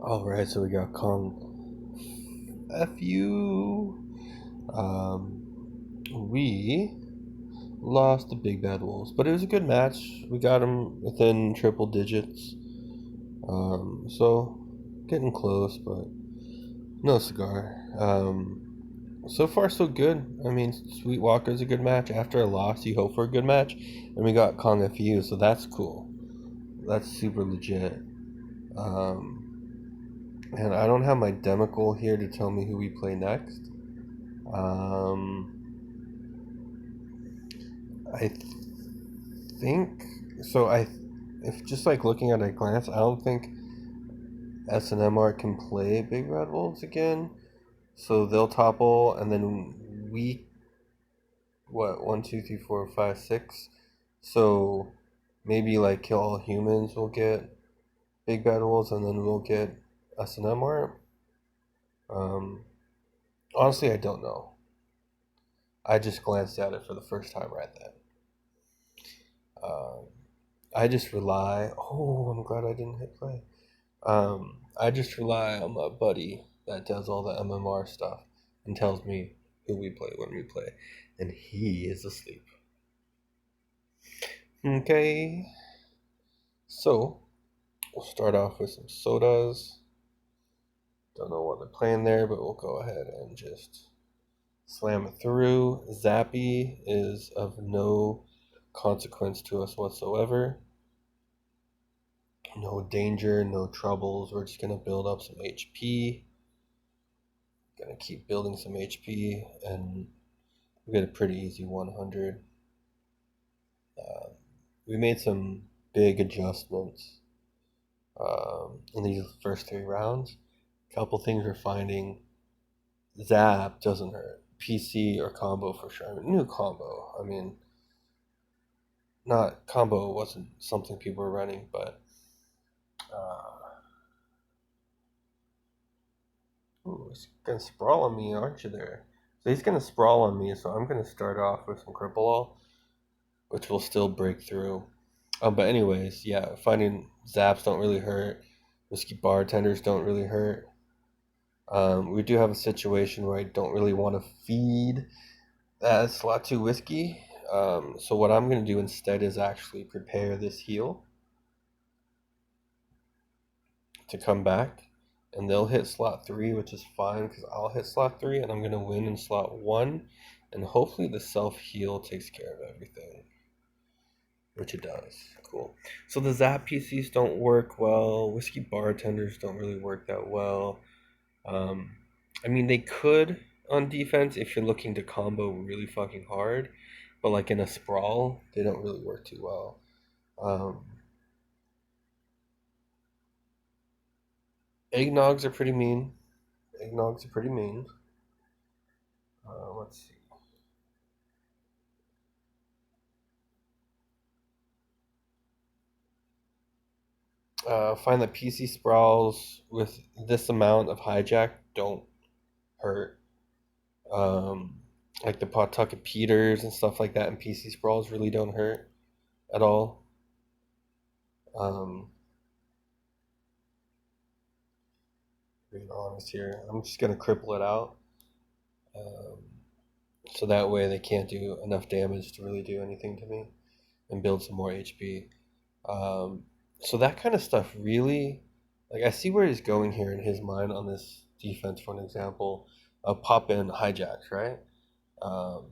Alright, so we got Kong FU. We lost the Big Bad Wolves, but it was a good match. We got them within triple digits. So getting close, but no cigar. So far so good. I mean, Sweet Walker's a good match. After a loss, you hope for a good match, and we got Kong FU, so that's cool. That's super legit. Um, and I don't have my Demical here to tell me who we play next. Um, I think so. If just like looking at a glance, I don't think SNMR can play Big Red Wolves again. So they'll topple, and then we what 1, 2, 3, 4, 5, 6. So maybe like Kill All Humans will get Big Bad Wolves, and then we'll get SNMR. Um, Honestly, I don't know. I just glanced at it for the first time right then. Um, I just rely. Oh, I'm glad I didn't hit play. I just rely on my buddy that does all the MMR stuff and tells me who we play when we play, and he is asleep. Okay, so we'll start off with some sodas. Don't know what they're playing there, but we'll go ahead and just slam it through. Zappy is of no consequence to us whatsoever. No danger, no troubles. We're just gonna build up some HP. Gonna keep building some HP, and we get a pretty easy 100. We made some big adjustments in these first 3 rounds. A couple things we're finding: Zap doesn't hurt. PC or combo for sure. I mean, new combo. I mean, not combo wasn't something people were running, but ooh, he's gonna sprawl on me, aren't you there? So he's gonna sprawl on me, so I'm gonna start off with some cripple all, which will still break through. But anyways, yeah, finding zaps don't really hurt. Whiskey bartenders don't really hurt. We do have a situation where I don't really want to feed that slot 2 whiskey. So what I'm going to do instead is actually prepare this heal to come back. And they'll hit slot 3, which is fine because I'll hit slot 3 and I'm going to win in slot 1. And hopefully the self-heal takes care of everything, which it does. Cool. So the Zap PCs don't work well. Whiskey bartenders don't really work that well. Um, I mean, they could on defense if you're looking to combo really fucking hard, but like in a sprawl, they don't really work too well. Um, Eggnogs are pretty mean. Eggnogs are pretty mean. Let's see. Find that PC sprawls with this amount of hijack don't hurt. Um, like the Pawtucket Peters and stuff like that and PC sprawls really don't hurt at all. Um, Being honest here, I'm just gonna cripple it out, um, so that way they can't do enough damage to really do anything to me, and build some more HP. Um, so that kind of stuff really, like I see where he's going here in his mind on this defense. For an example, pop in hijacks, right? Um,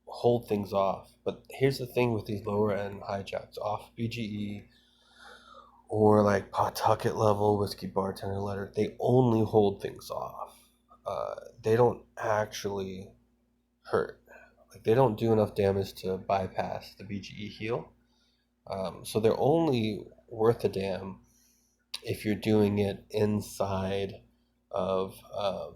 Hold things off. But here's the thing with these lower end hijacks, off BGE or like Pawtucket level whiskey bartender letter, they only hold things off. They don't actually hurt. Like they don't do enough damage to bypass the BGE heal. So they're only worth a damn if you're doing it of um,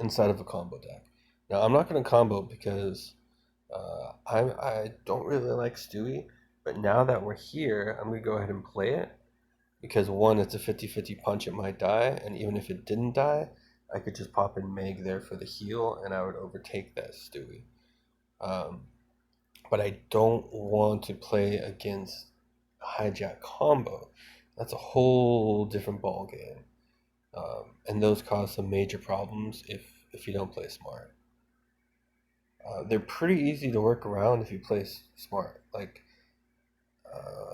inside of a combo deck. Now I'm not going to combo because I don't really like Stewie, but now that we're here, I'm going to go ahead and play it because one, it's a 50-50 punch, it might die, and even if it didn't die, I could just pop in Meg there for the heal, and I would overtake that Stewie. Um, but I don't want to play against hijack combo. That's a whole different ball game. And those cause some major problems if you don't play smart. They're pretty easy to work around if you play smart. Like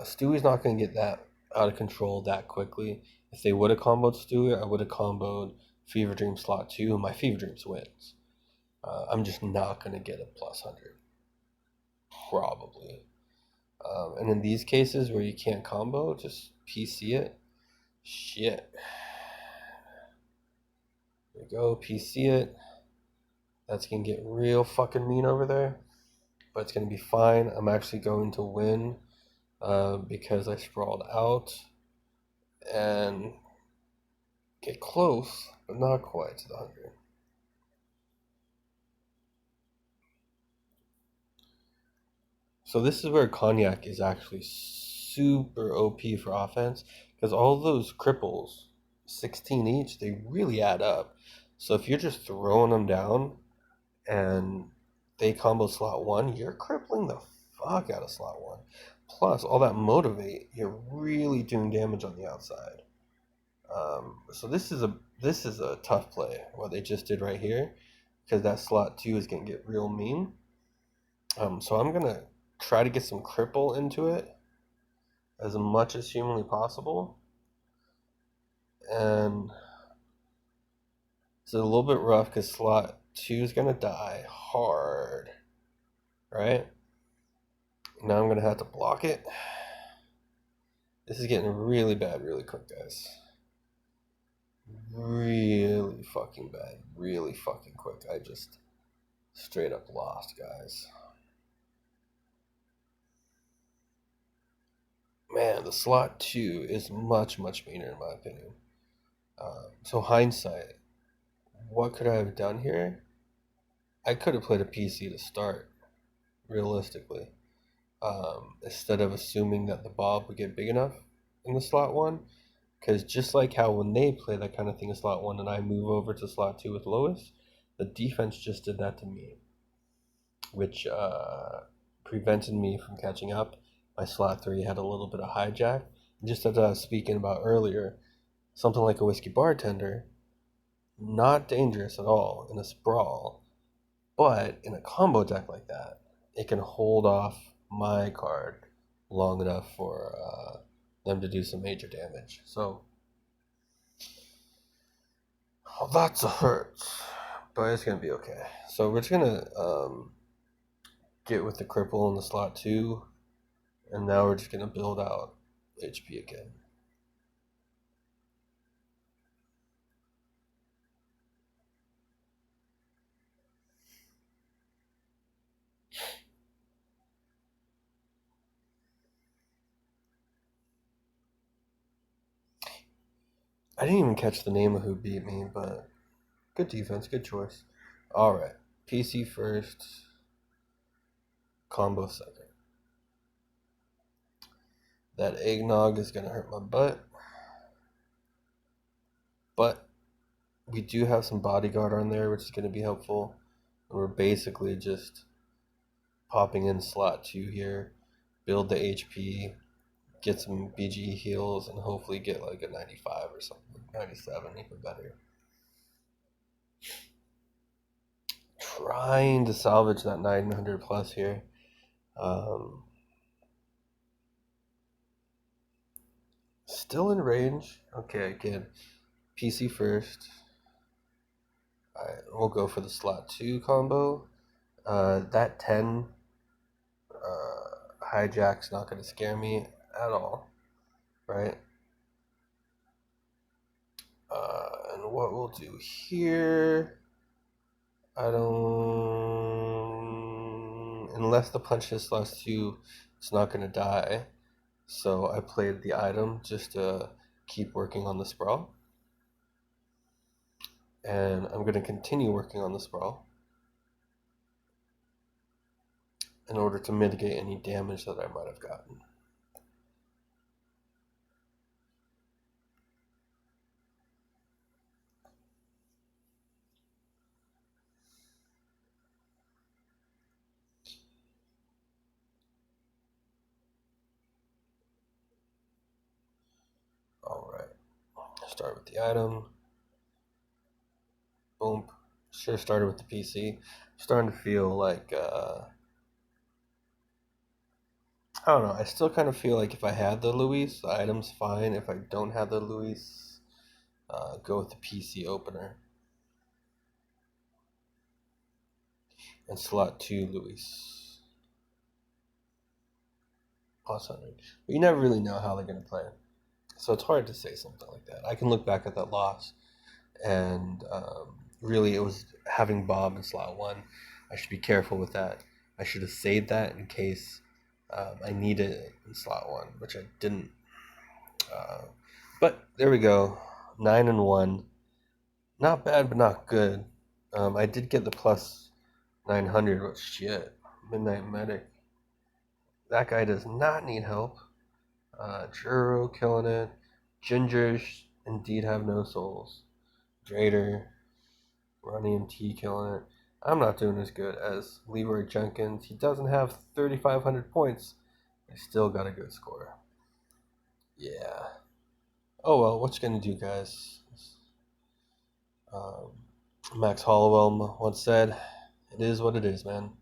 Stewie's not going to get that out of control that quickly. If they would have comboed Stewie, I would have comboed Fever Dream slot 2, and my Fever Dreams wins. I'm just not going to get a plus 100. Probably. And in these cases where you can't combo, just PC it. Shit. There we go, PC it. That's going to get real fucking mean over there. But it's going to be fine. I'm actually going to win because I sprawled out and get close, but not quite to the 100. So this is where Cognac is actually super OP for offense because all those cripples, 16 each, they really add up. So if you're just throwing them down and they combo slot 1, you're crippling the fuck out of slot 1. Plus, all that motivate, you're really doing damage on the outside. So this is a tough play, what they just did right here, because that slot 2 is going to get real mean. So I'm going to try to get some cripple into it as much as humanly possible. And it's a little bit rough because slot 2 is going to die hard, right? Now I'm going to have to block it. This is getting really bad really quick, guys. Really fucking bad. Really fucking quick. I just straight up lost, guys. Man, the slot 2 is much, much meaner in my opinion. So hindsight, what could I have done here? I could have played a PC to start, realistically. Instead of assuming that the Bob would get big enough in the slot 1. Because just like how when they play that kind of thing in slot 1 and I move over to slot 2 with Lois, the defense just did that to me, which prevented me from catching up. My slot 3 had a little bit of hijack. Just as I was speaking about earlier, something like a whiskey bartender, not dangerous at all in a sprawl, but in a combo deck like that, it can hold off my card long enough for them to do some major damage. So, lots of hurts, but it's going to be okay. So we're just going to get with the cripple in the slot 2, and now we're just going to build out HP again. I didn't even catch the name of who beat me, but good defense, good choice. Alright, PC first, combo second. That eggnog is going to hurt my butt. But we do have some bodyguard on there, which is going to be helpful. And we're basically just popping in slot 2 here, build the HP, get some BG heals, and hopefully get like a 95 or something. 97, even better. Trying to salvage that 900 plus here. Still in range. Okay, again, PC first. Alright, we'll go for the slot 2 combo. That 10 hijack's not going to scare me at all, right? And what we'll do here, I don't, unless the punch hits slot 2, it's not going to die. So I played the item just to keep working on the sprawl. And I'm going to continue working on the sprawl in order to mitigate any damage that I might have gotten. Start with the item. Boom. Sure started with the PC. I'm starting to feel like, I don't know. I still kind of feel like if I had the Luis, the item's fine. If I don't have the Luis, go with the PC opener. And slot 2 Luis. Plus 100. But you never really know how they're going to play. So it's hard to say something like that. I can look back at that loss, and really it was having Bob in slot 1. I should be careful with that. I should have saved that in case I needed it in slot 1, which I didn't. But there we go. 9-1. Not bad, but not good. I did get the plus 900, but shit. Midnight Medic. That guy does not need help. Juro killing it. Gingers indeed have no souls. Drader, Ronnie MT killing it. I'm not doing as good as Leroy Jenkins. He doesn't have 3,500 points. I still got a good score. Yeah. Oh well, what you gonna do, guys? Max Hollowell once said, "It is what it is, man."